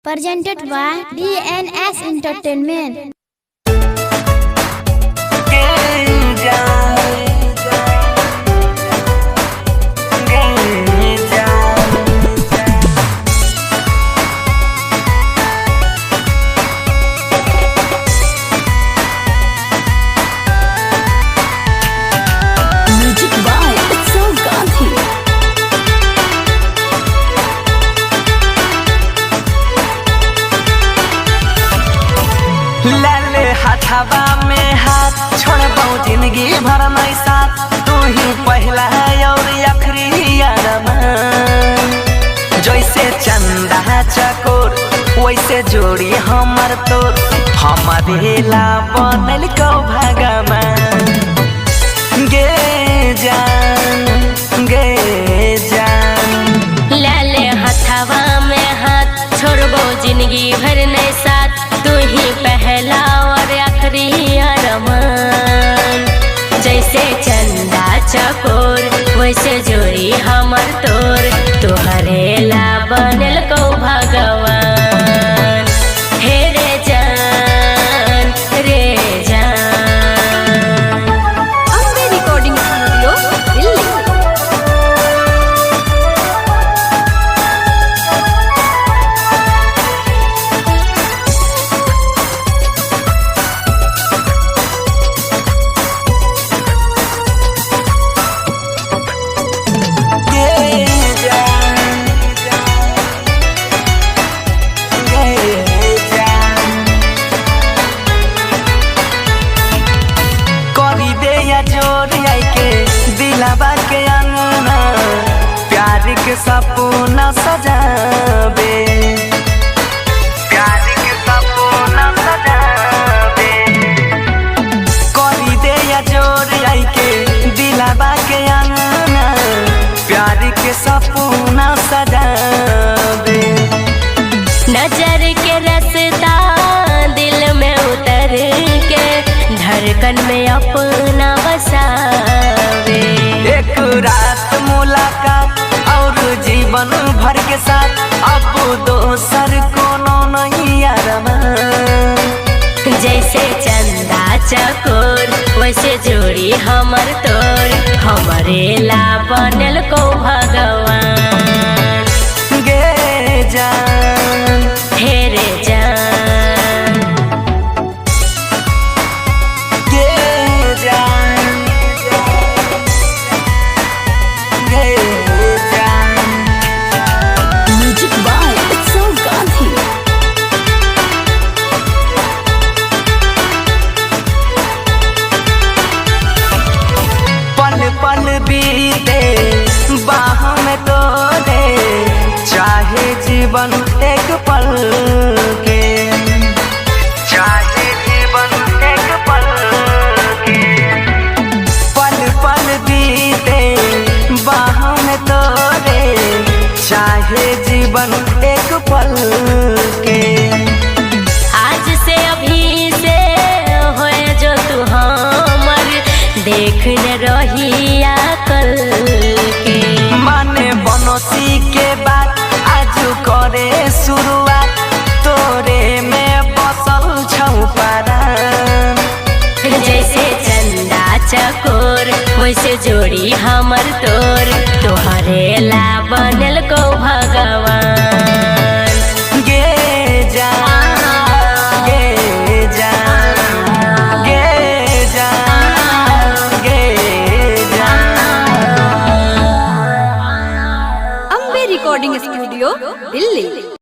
presented by DNS Entertainment. लाले हथवा में हाथ छोड़बो जिंदगी भर नहीं साथ तू ही पहला और आखिरी अरमान। जैसे चंदा चकोर वैसे जोड़ी हमर तोर हमारे ला बनल को भगवान। गे जान लाले हथवा में हाथ छोड़बो जिंदगी भर नहीं साथ तू ही पहला और आखिरी अरमान। जैसे चंदा चकोर वैसे जोड़ी हमर तोर तोहरे ला बनल को भगवान। हे रे जान रे जान। Ambe recording studio Delhi. दिलावा के अंगना प्यार के सपना सजावे। प्यार के सपना सजावे करी दे या जोर आई के दिलावा के अंगना प्यार के सपना सजावे। नजर के रास्ता दिल में उतर के धड़कन में अपना बसावे। एक रात मुलाकात और जीवन भर के साथ अब दोसर कोनो नहीं अरमान। जैसे चंदा चकोर वैसे जोड़ी हमर तोर हमरे ला बनल को भगवान। गे जान हे रे जान। गे जान गे जान। म्यूजिक बाय उत्सव गांधी। पल पल बीते बाह में तो दे चाहे जीवन एक पल के। चाहे जीवन एक पल के। पल पल बीते बाह में तो दे चाहे जीवन एक पल के। आज से अभी से होए जो तू हमर देख न रही कल के। माने बनसी के बात आज करे शुरुआत तोरे में बसल छौ परान। जैसे चंदा चकोर वैसे जोड़ी हमर तोर तोहरे ला बनल को भगवान। गे जान गे जान गे जान गे जान। Ambe recording studio Delhi.